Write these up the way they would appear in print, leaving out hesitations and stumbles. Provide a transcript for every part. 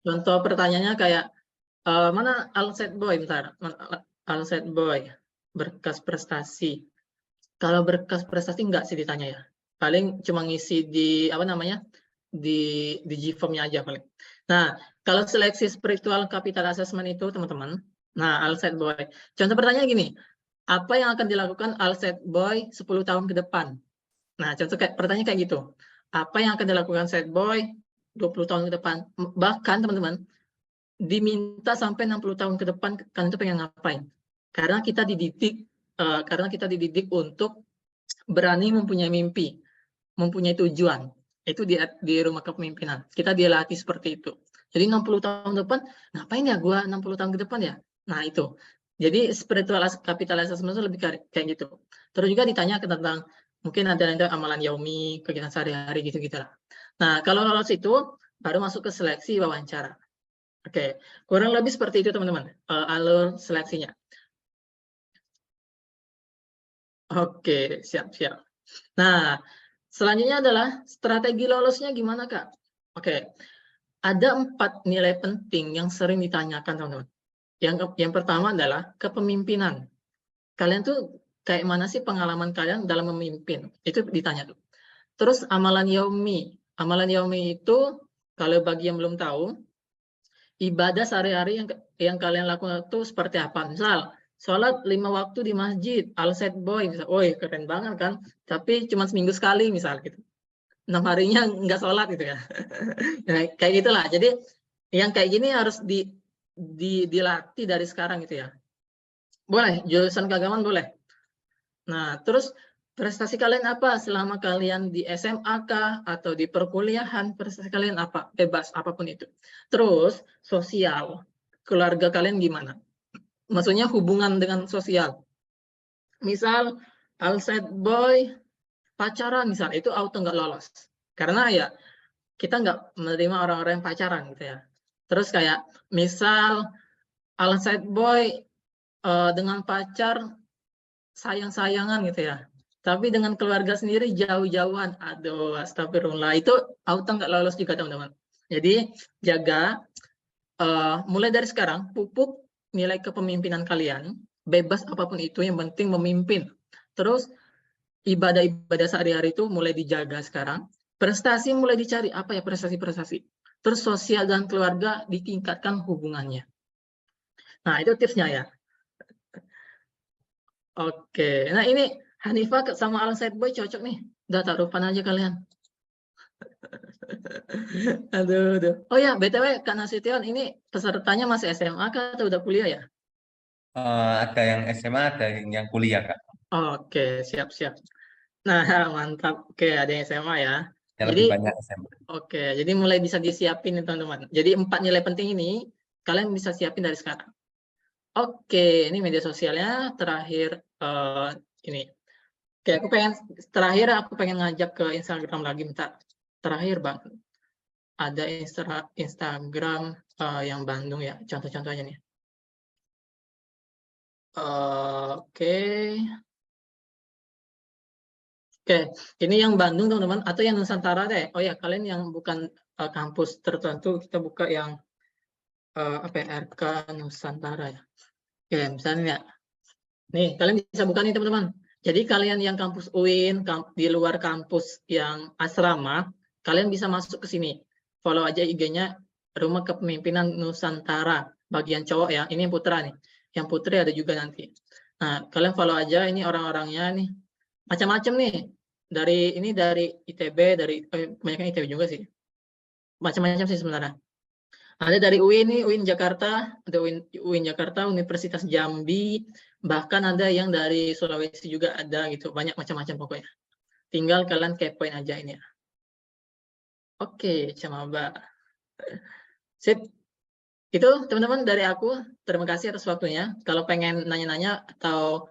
Contoh pertanyaannya kayak mana Alset Boy, bentar. Alset Boy, berkas prestasi. Kalau berkas prestasi enggak sih ditanya ya. Paling cuma ngisi di apa namanya? Di G-form-nya aja paling. Nah, kalau seleksi spiritual capital assessment itu teman-teman. Nah, Alset Boy. Contoh pertanyaan gini, apa yang akan dilakukan Alset Boy 10 tahun ke depan? Nah, contoh kayak pertanyaan kayak gitu. Apa yang akan dilakukan Set Boy 20 tahun ke depan? Bahkan teman-teman, diminta sampai 60 tahun ke depan kalian itu pengen ngapain? Karena kita dididik untuk berani mempunyai mimpi, mempunyai tujuan. Itu di rumah kepemimpinan. Kita dilatih seperti itu. Jadi 60 tahun depan, ngapain ya gua 60 tahun ke depan ya? Nah, itu. Jadi spiritual capital assessment itu lebih kayak gitu. Terus juga ditanya tentang mungkin ada amalan yaumi, kegiatan sehari-hari gitu-gitu lah. Nah, kalau lolos itu baru masuk ke seleksi wawancara. Oke, kurang lebih seperti itu teman-teman, alur seleksinya. Oke, siap-siap. Nah, selanjutnya adalah strategi lolosnya gimana, Kak? Oke, ada 4 nilai penting yang sering ditanyakan, teman-teman. Yang pertama adalah kepemimpinan. Kalian tuh kayak mana sih pengalaman kalian dalam memimpin? Itu ditanya tuh. Terus amalan yaumi. Amalan yaumi itu, kalau bagi yang belum tahu, ibadah sehari-hari yang kalian lakukan itu seperti apa? Misal, sholat 5 waktu di masjid, Al-Set Boy, misal, woi keren banget kan? Tapi cuma seminggu sekali misal gitu. 6 harinya nggak sholat gitu ya. Nah, kayak gitulah. Jadi yang kayak gini harus dilatih dari sekarang gitu ya. Boleh, jurusan keagamaan boleh. Nah, terus prestasi kalian apa selama kalian di SMA kah atau di perkuliahan? Prestasi kalian apa? Bebas apapun itu. Terus sosial, keluarga kalian gimana? Maksudnya hubungan dengan sosial. Misal Alset Boy pacaran misal itu auto nggak lolos. Karena ya kita nggak menerima orang-orang yang pacaran gitu ya. Terus kayak misal Alset Boy dengan pacar sayang-sayangan gitu ya. Tapi dengan keluarga sendiri jauh-jauhan. Aduh, astagfirullah. Itu auto nggak lolos juga teman-teman. Jadi jaga mulai dari sekarang pupuk nilai kepemimpinan kalian. Bebas apapun itu, yang penting memimpin. Terus ibadah-ibadah sehari-hari itu mulai dijaga sekarang. Prestasi mulai dicari. Apa ya prestasi-prestasi? Terus sosial dan keluarga ditingkatkan hubungannya. Nah, itu tipsnya ya. Oke, nah ini Hanifah sama Al Said Boy cocok nih. Udah taruhan aja kalian. Aduh, aduh. Oh ya, BTW Kak Nasution, ini pesertanya masih SMA kah atau udah kuliah ya? Ada yang SMA, ada yang kuliah, Kak. Oke, siap-siap. Nah, mantap. Oke, ada yang SMA ya. Yang Jadi, lebih banyak SMA. oke, jadi mulai bisa disiapin nih teman-teman. Jadi 4 nilai penting ini kalian bisa siapin dari sekarang. Oke, ini media sosialnya terakhir ini. Oke, aku pengen ngajak ke Instagram lagi bentar. Terakhir, Bang. Ada Instagram yang Bandung ya. Contoh-contohnya nih. Oke. Oke, ini yang Bandung teman-teman atau yang Nusantara deh. Oh ya, kalian yang bukan kampus tertentu kita buka yang apa ya, RK Nusantara ya. Oke, misalnya ya. Nih, kalian bisa buka nih teman-teman. Jadi kalian yang kampus UIN, di luar kampus yang asrama, kalian bisa masuk ke sini. Follow aja IG-nya Rumah Kepemimpinan Nusantara. Bagian cowok ya, ini yang putra nih. Yang putri ada juga nanti. Nah, kalian follow aja ini orang-orangnya nih. Macam-macam nih. Dari ITB, kebanyakan ITB juga sih. Macam-macam sih sebenarnya. Ada dari UIN nih, UIN Jakarta, ada UIN Jakarta, Universitas Jambi, bahkan ada yang dari Sulawesi juga ada gitu, banyak macam-macam pokoknya. Tinggal kalian kepoin aja ini ya. Oke, Camaba. Sip. Itu teman-teman dari aku, terima kasih atas waktunya. Kalau pengen nanya-nanya atau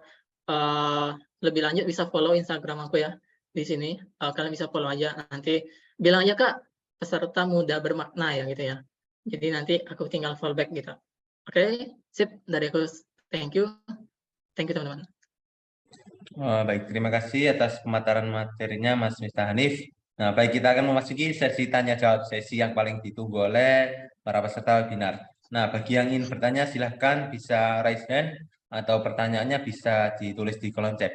lebih lanjut bisa follow Instagram aku ya di sini. Kalian bisa follow aja nanti bilang aja Kak, peserta muda bermakna ya gitu ya. Jadi nanti aku tinggal fallback gitu. Oke, sip. Dari aku thank you. Thank you teman-teman. Baik, terima kasih atas pemaparan materinya Mas Miftah Hanif. Nah, baik, kita akan memasuki sesi tanya jawab, sesi yang paling ditunggu oleh para peserta webinar. Nah, bagi yang ingin bertanya, silahkan bisa raise hand atau pertanyaannya bisa ditulis di kolom chat.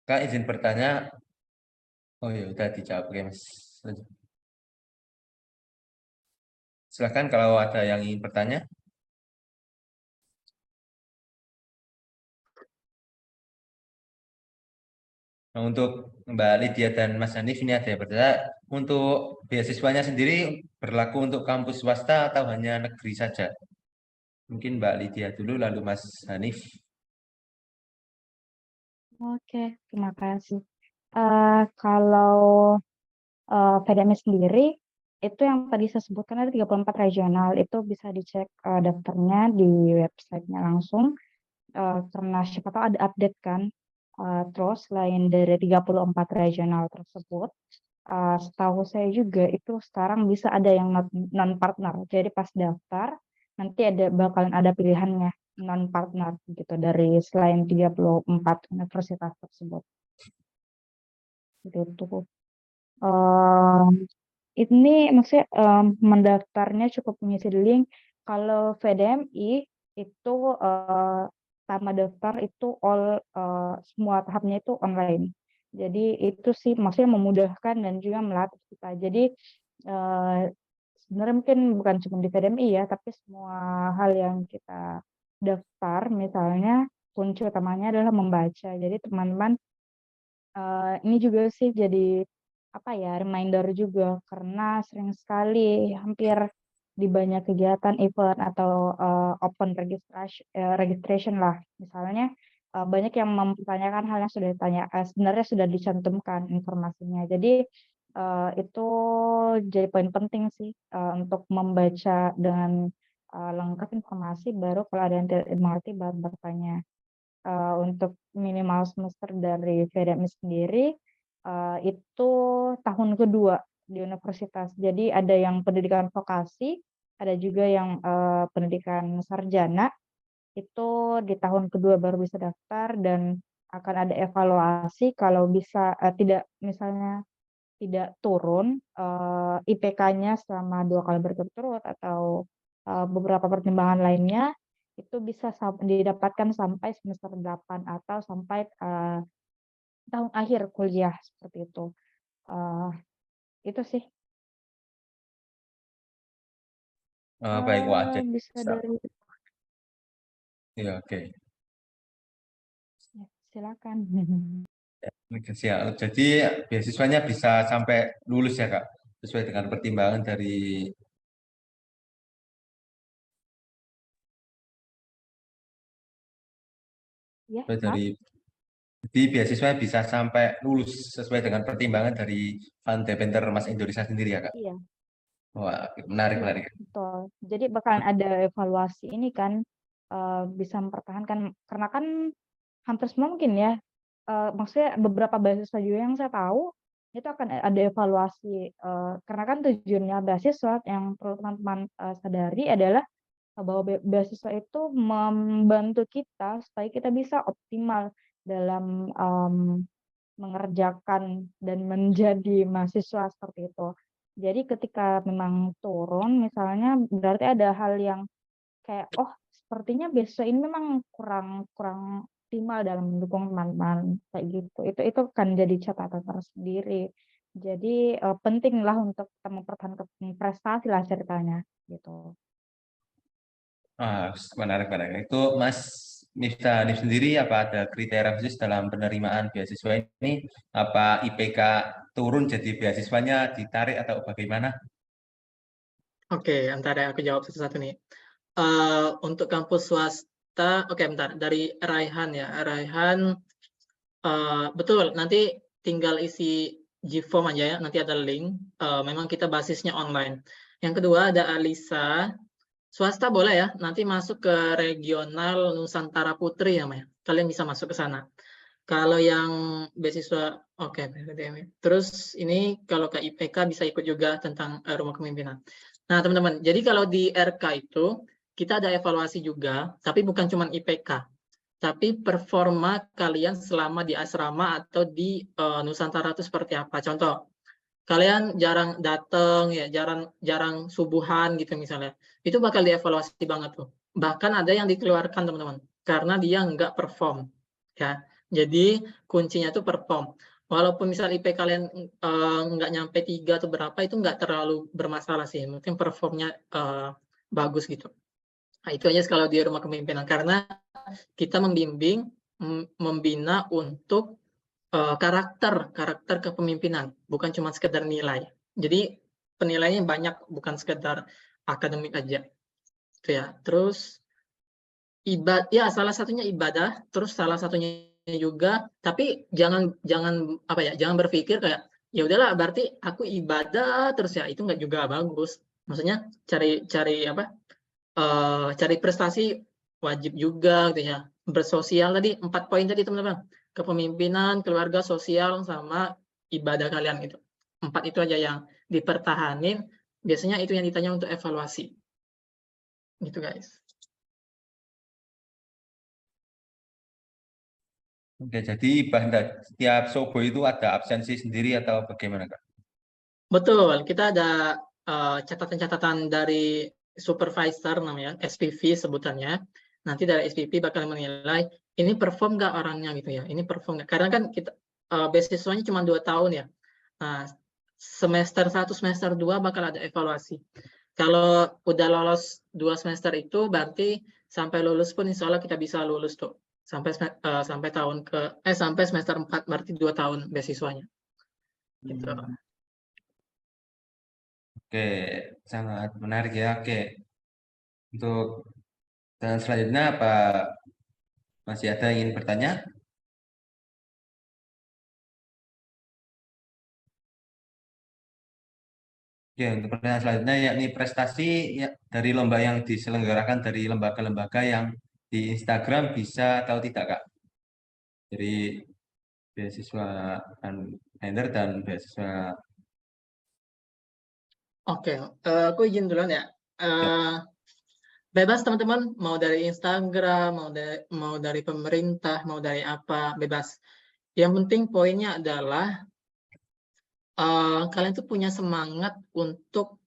Kak, izin bertanya. Oh ya, udah dijawab, oke Mas. Silahkan kalau ada yang ingin bertanya. Nah, untuk Mbak Lydia dan Mas Hanif ini ada yang bertanya, untuk beasiswanya sendiri berlaku untuk kampus swasta atau hanya negeri saja? Mungkin Mbak Lydia dulu, lalu Mas Hanif. Oke, terima kasih. Kalau PDM sendiri, itu yang tadi saya sebutkan ada 34 regional, itu bisa dicek daftarnya di websitenya langsung, karena siapa tahu ada update kan. Terus selain dari 34 regional tersebut, setahu saya juga itu sekarang bisa ada yang non-partner. Jadi pas daftar, nanti bakalan ada pilihannya non-partner gitu dari selain 34 universitas tersebut. Gitu. Ini maksudnya mendaftarnya cukup mengisi link. Kalau VDMI itu sama daftar itu semua tahapnya itu online. Jadi itu sih maksudnya memudahkan dan juga melatih kita. Jadi sebenarnya mungkin bukan cuma di VDMI ya, tapi semua hal yang kita daftar misalnya kunci utamanya adalah membaca. Jadi teman-teman ini juga sih jadi apa ya reminder juga karena sering sekali hampir di banyak kegiatan event atau open registration lah misalnya banyak yang mempertanyakan hal yang sudah ditanya sebenarnya sudah dicantumkan informasinya jadi itu jadi poin penting sih untuk membaca dengan lengkap informasi baru kalau ada yang tidak mengerti baru bertanya. Untuk minimal semester dari VDMI sendiri itu tahun kedua di universitas. Jadi ada yang pendidikan vokasi, ada juga yang pendidikan sarjana. Itu di tahun kedua baru bisa daftar dan akan ada evaluasi kalau bisa tidak misalnya tidak turun IPK-nya selama 2 kali berturut-turut atau beberapa pertimbangan lainnya, itu bisa didapatkan sampai semester 8 atau sampai tahun akhir kuliah seperti itu. Itu sih. Baik, wah, jadi Bisa dari ya, oke. ya, silakan. Siap. Jadi beasiswanya bisa sampai lulus ya Kak, sesuai dengan pertimbangan Ya, dari maaf. jadi beasiswa bisa sampai lulus sesuai dengan pertimbangan dari Van Deventer Mas Indonesia sendiri ya Kak. Iya, Wah, menarik, iya, menarik. betul. Jadi bakalan ada evaluasi ini kan bisa mempertahankan karena kan hampir semua mungkin ya maksudnya beberapa beasiswa juga yang saya tahu itu akan ada evaluasi karena kan tujuannya beasiswa yang perlu teman-teman sadari adalah bahwa beasiswa itu membantu kita supaya kita bisa optimal dalam mengerjakan dan menjadi mahasiswa seperti itu. Jadi ketika memang turun misalnya berarti ada hal yang kayak, oh sepertinya beasiswa ini memang kurang kurang optimal dalam mendukung teman-teman kayak gitu. Itu kan jadi catatan tersendiri. Jadi penting lah untuk kita mempertahankan prestasi lah ceritanya gitu. Ah, menarik, menarik. Itu Mas Nif sendiri apa ada kriteria khusus dalam penerimaan beasiswa ini? Apa IPK turun jadi beasiswanya ditarik atau bagaimana? Oke, antara aku jawab satu-satu nih. Untuk kampus swasta, oke bentar, dari Raihan ya. Raihan, betul, nanti tinggal isi G-form aja ya, nanti ada link. Memang kita basisnya online. Yang kedua ada Alisa, swasta boleh ya, nanti masuk ke regional Nusantara Putri ya, Maya. Kalian bisa masuk ke sana. Kalau yang beasiswa, oke, terus ini kalau ke IPK bisa ikut juga tentang rumah kepemimpinan. Nah, teman-teman, jadi kalau di RK itu kita ada evaluasi juga, tapi bukan cuma IPK. tapi performa kalian selama di asrama atau di Nusantara itu seperti apa. Contoh, kalian jarang datang ya, jarang subuhan gitu misalnya. Itu bakal dievaluasi banget tuh. Bahkan ada yang dikeluarkan teman-teman karena dia nggak perform ya. Jadi kuncinya tuh perform. Walaupun misal IP kalian nggak nyampe 3 atau berapa, itu nggak terlalu bermasalah sih. Mungkin performnya bagus gitu. Nah, itu aja kalau di rumah kepemimpinan, karena kita membimbing, membina untuk karakter kepemimpinan, bukan cuma sekedar nilai. Jadi penilaiannya banyak, bukan sekedar akademik aja. Itu ya. Terus ya salah satunya ibadah, terus salah satunya juga, tapi jangan apa ya, jangan berpikir kayak ya udahlah berarti aku ibadah terus ya, itu nggak juga bagus. Maksudnya cari apa? Cari prestasi wajib juga gitu ya. Bersosial tadi 4 poin tadi teman-teman. Kepemimpinan, keluarga, sosial, sama ibadah kalian gitu. 4 itu aja yang dipertahanin. Biasanya itu yang ditanya untuk evaluasi. Gitu guys. Oke, jadi setiap sobo itu ada absensi sendiri atau bagaimana, Kak? Betul, kita ada catatan-catatan dari supervisor namanya, SPV sebutannya. Nanti dari SPV bakal menilai ini perform nggak orangnya gitu ya. Ini perform nggak. Karena kan kita beasiswanya cuma 2 tahun ya. Nah, semester 1, semester 2 bakal ada evaluasi. Kalau udah lolos 2 semester itu berarti sampai lulus pun insya Allah kita bisa lulus tuh. Sampai sampai semester 4 berarti 2 tahun beasiswanya. Gitu. Oke, sangat menarik ya. Oke, untuk dan selanjutnya apa masih ada yang ingin bertanya? Oke, untuk pertanyaan selanjutnya yakni prestasi ya, dari lomba yang diselenggarakan dari lembaga-lembaga yang di Instagram bisa atau tidak, Kak? Dari beasiswa Ender dan beasiswa Oke, aku izin duluan ya. ya. Bebas teman-teman, mau dari Instagram, mau dari pemerintah, mau dari apa, bebas. Yang penting poinnya adalah kalian tuh punya semangat untuk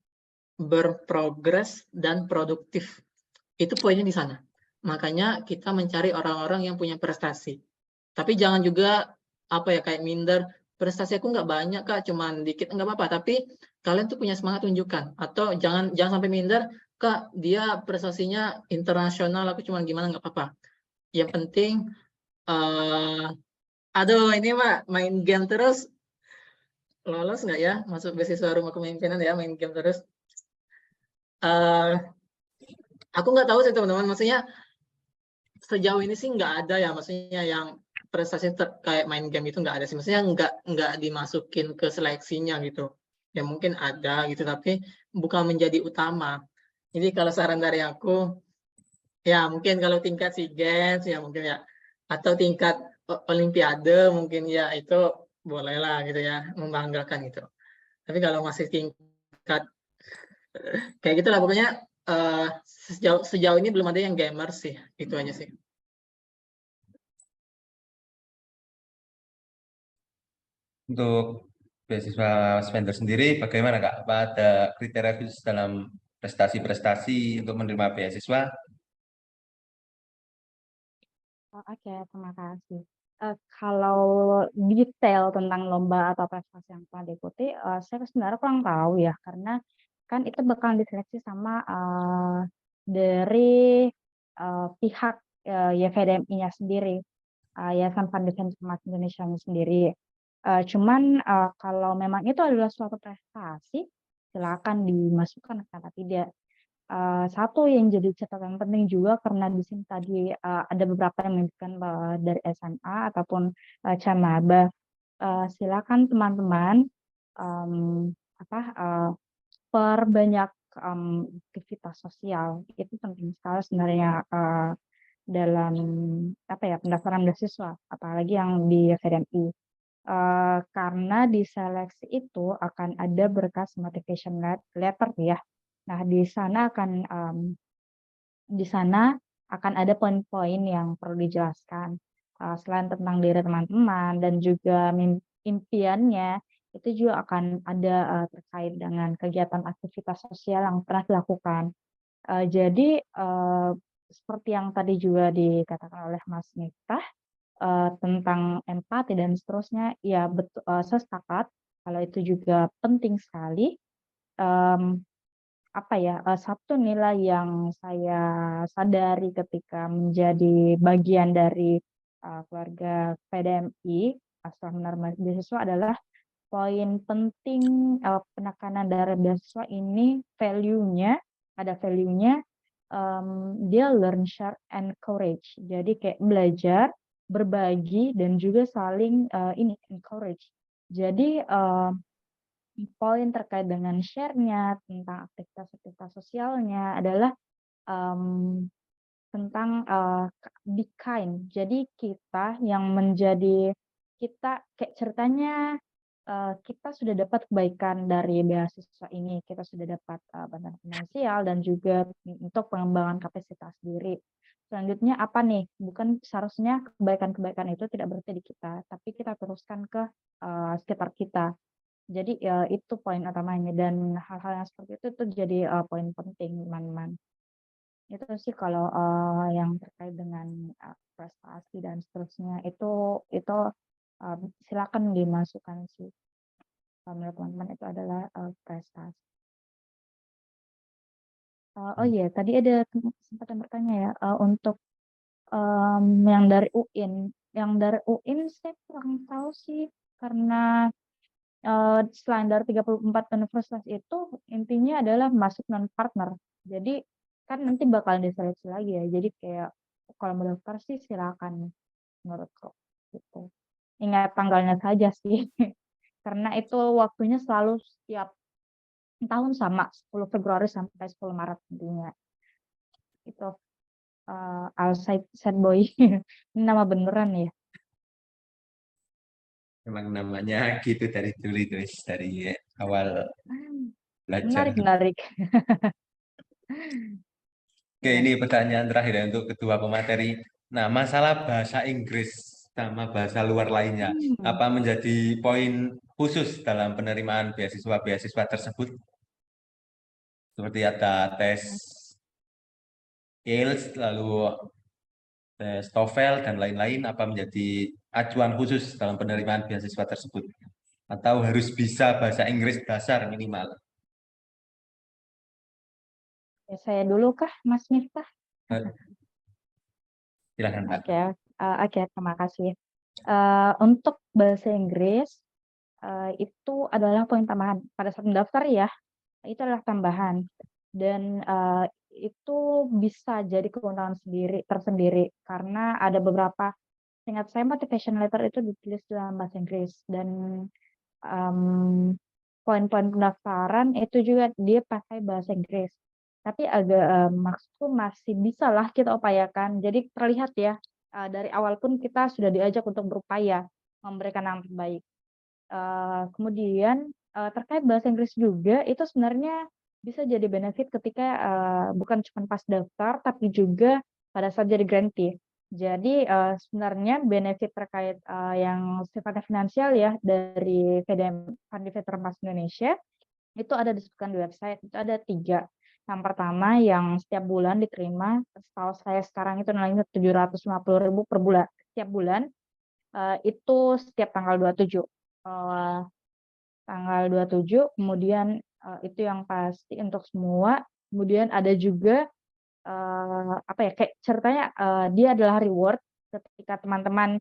berprogres dan produktif. Itu poinnya di sana. Makanya kita mencari orang-orang yang punya prestasi. Tapi jangan juga apa ya, kayak minder, prestasi aku nggak banyak Kak, cuman dikit, nggak apa-apa. Tapi kalian tuh punya semangat, tunjukkan. Atau jangan sampai minder, Kak dia prestasinya internasional, aku cuman gimana, nggak apa-apa. Yang penting aduh ini mah main game terus, lolos nggak ya masuk beasiswa rumah kepemimpinan ya, main game terus. Aku nggak tahu sih teman-teman, maksudnya sejauh ini sih nggak ada ya, maksudnya yang prestasi kayak main game itu nggak ada sih, maksudnya nggak dimasukin ke seleksinya gitu. Ya mungkin ada gitu, tapi bukan menjadi utama. Jadi kalau saran dari aku, ya mungkin kalau tingkat SEA Games ya mungkin ya, atau tingkat Olimpiade mungkin ya, itu bolehlah gitu ya, membanggakan gitu. Tapi kalau masih tingkat kayak gitu lah pokoknya, sejauh ini belum ada yang gamer sih, itu aja sih. Untuk beasiswa Spender sendiri bagaimana, Kak? Apa ada kriteria khusus dalam prestasi-prestasi untuk menerima beasiswa? Oke, terima kasih. Kalau detail tentang lomba atau prestasi yang pernah diikuti, saya sebenarnya kurang tahu ya, karena kan itu bakal diseleksi sama dari pihak YVDMI-nya sendiri, Yayasan Pendidikan Informasi Indonesia sendiri. Cuman kalau memang itu adalah suatu prestasi, silakan dimasukkan, kenapa tidak. Satu yang jadi catatan penting juga karena di sini tadi ada beberapa yang menyebutkan dari SMA ataupun Camaba. Silakan teman-teman perbanyak aktivitas sosial, itu penting sekali sebenarnya dalam pendaftaran beasiswa, apalagi yang di FDMI. Karena di seleksi itu akan ada berkas motivation letter ya. Nah, di sana akan ada poin-poin yang perlu dijelaskan. Selain tentang diri teman-teman dan juga impiannya, itu juga akan ada terkait dengan kegiatan aktivitas sosial yang pernah dilakukan. Jadi seperti yang tadi juga dikatakan oleh Mas Miftah tentang empati dan seterusnya, ya betul, saya sepakat kalau itu juga penting sekali. Satu nilai yang saya sadari ketika menjadi bagian dari keluarga PDMI setelah menerima beasiswa adalah poin penting penekanan dari beasiswa ini ada value-nya, dia learn, share, encourage. Jadi kayak belajar, berbagi, dan juga saling encourage. Jadi poin terkait dengan share-nya tentang aktivitas-aktivitas sosialnya adalah tentang be kind. Jadi kita kayak ceritanya kita sudah dapat kebaikan dari beasiswa ini, kita sudah dapat bantuan finansial dan juga untuk pengembangan kapasitas diri. Selanjutnya apa nih? Bukan seharusnya kebaikan-kebaikan itu tidak berhenti di kita, tapi kita teruskan ke sekitar kita. Jadi itu poin utamanya dan hal-hal yang seperti itu jadi poin penting teman-teman. Itu sih kalau yang terkait dengan prestasi dan seterusnya itu silakan dimasukkan sih. Menurut teman-teman itu adalah prestasi. Oh iya, tadi ada kesempatan bertanya ya untuk yang dari UIN saya kurang tahu sih karena selain dari 34 universitas itu intinya adalah masuk non partner. Jadi kan nanti bakal diseleksi lagi ya. Jadi kayak kalau mau daftar sih silakan menurutku gitu. Ingat tanggalnya saja sih. Karena itu waktunya selalu setiap tahun sama 10 Februari sampai 10 Maret intinya. Itu Sad Boy. Ini nama beneran ya. Memang namanya gitu dari awal belajar. Menarik. Oke, ini pertanyaan terakhir ya untuk kedua pemateri. Nah, masalah bahasa Inggris sama bahasa luar lainnya, apa menjadi poin khusus dalam penerimaan beasiswa-beasiswa tersebut? Seperti ada tes IELTS, lalu tes TOEFL, dan lain-lain, apa menjadi acuan khusus dalam penerimaan beasiswa tersebut? Atau harus bisa bahasa Inggris dasar minimal? Ya, saya dulu kah, Mas Miftah? Silakan, Pak. Oke, terima kasih. Untuk bahasa Inggris itu adalah poin tambahan pada saat mendaftar ya, itu adalah tambahan dan itu bisa jadi kewenangan tersendiri karena ada beberapa, seingat saya motivation letter itu ditulis dalam bahasa Inggris dan poin-poin pendaftaran itu juga dia pakai bahasa Inggris. Tapi agak maksudku masih bisa lah kita upayakan. Jadi terlihat ya dari awal pun kita sudah diajak untuk berupaya memberikan yang terbaik. Kemudian terkait bahasa Inggris juga itu sebenarnya bisa jadi benefit ketika bukan cuma pas daftar tapi juga pada saat jadi grantee. Jadi sebenarnya benefit terkait yang sifatnya finansial ya dari Fund Veteran Mas Indonesia itu ada disebutkan di website, itu ada 3. Yang pertama yang setiap bulan diterima, setahu saya sekarang itu nilainya 750.000 per bulan setiap bulan, itu setiap tanggal 27. Tanggal 27, kemudian itu yang pasti untuk semua. Kemudian ada juga kayak ceritanya dia adalah reward ketika teman-teman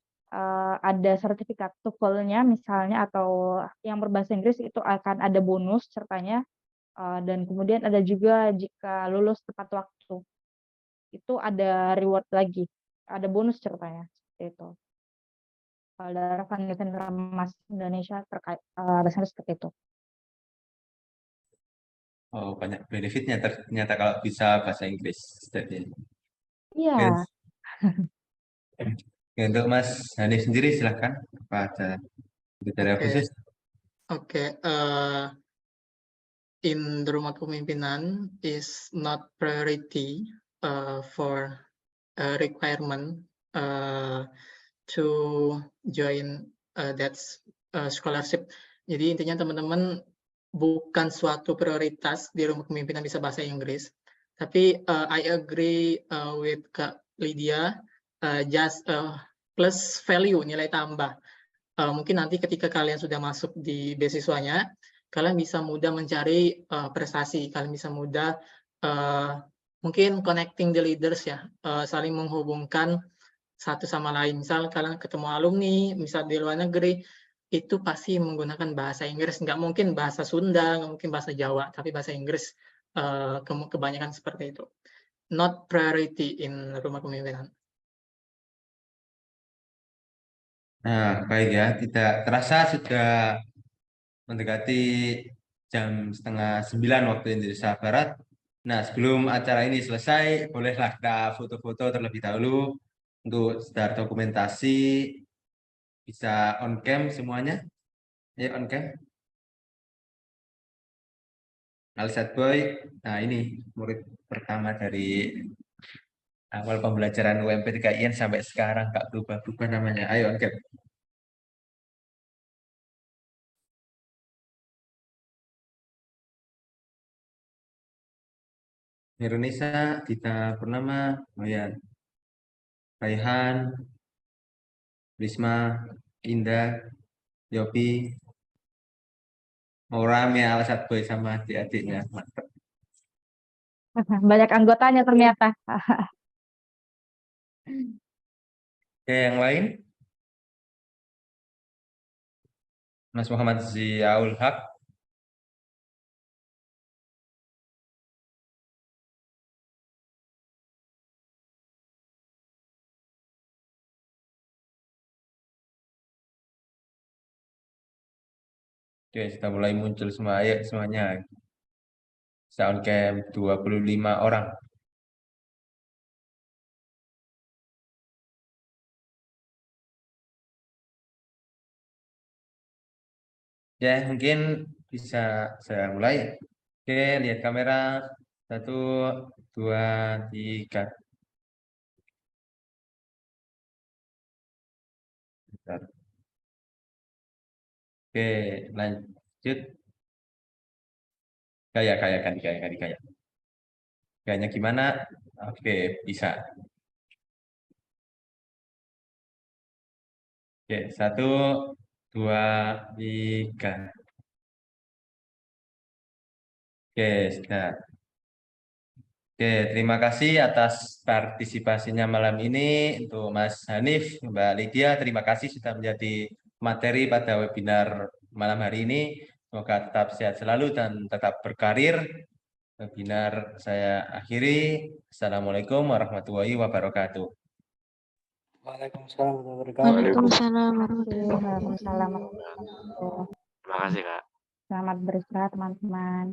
ada sertifikat TOEFL-nya misalnya atau yang berbahasa Inggris itu akan ada bonus ceritanya dan kemudian ada juga jika lulus tepat waktu itu ada reward lagi, ada bonus ceritanya seperti itu. Kalau dari Fund Veteran Mas Indonesia terkait rasanya seperti itu. Oh, banyak benefitnya ternyata kalau bisa bahasa Inggris. Jadi, Iya. untuk Mas Hanif sendiri silahkan. Apa ada kriteria khusus? Oke. In the Rumah Kepemimpinan is not priority for requirement to join that scholarship. Jadi intinya teman-teman bukan suatu prioritas di Rumah Kepemimpinan Bisa Bahasa Inggris, tapi I agree with Kak Lydia, just plus value, nilai tambah. Mungkin nanti ketika kalian sudah masuk di beasiswanya, kalian bisa mudah mencari prestasi, kalian bisa mudah mungkin connecting the leaders ya, saling menghubungkan satu sama lain. Misal kalian ketemu alumni, misal di luar negeri, itu pasti menggunakan bahasa Inggris. Nggak mungkin bahasa Sunda, nggak mungkin bahasa Jawa, tapi bahasa Inggris kebanyakan seperti itu. Not priority in Rumah Kepemimpinan. Nah, baik ya. Tidak terasa sudah mendekati jam 8:30 waktu Indonesia Barat. Nah, sebelum acara ini selesai, bolehlah kita foto-foto terlebih dahulu untuk start dokumentasi. Bisa on cam semuanya? Ya, on cam. Alsat Boy. Nah, ini murid pertama dari awal pembelajaran UMP 3IN sampai sekarang nggak berubah-berubah namanya. Ayo on cam. Indonesia, Dita Purnama, Mayan, Raihan, Risma, Indah, Yopi, mau rame Alsat Boy sama adik-adiknya. Mantap. Banyak anggotanya ternyata. Oke, yang lain? Mas Muhammad Ziaul Haq. Oke, sudah mulai muncul semua. Ayo semuanya. Sound cam 25 orang. Ya, mungkin bisa saya mulai. Oke, lihat kamera. 1, 2, 3. Bentar. Oke, lanjut. Gaya. Gayanya gimana? Oke, bisa. Oke, 1, 2, 3. Oke, sudah. Oke, terima kasih atas partisipasinya malam ini untuk Mas Hanif, Mbak Lydia. Terima kasih sudah menjadi materi pada webinar malam hari ini. Semoga tetap sehat selalu dan tetap berkarir. Webinar saya akhiri. Assalamualaikum warahmatullahi wabarakatuh. Waalaikumsalam warahmatullahi wabarakatuh. Waalaikumsalam warahmatullahi Waalaikumsalam wabarakatuh. warahmatullahi wabarakatuh. Terima kasih, Kak. Selamat beristirahat teman-teman.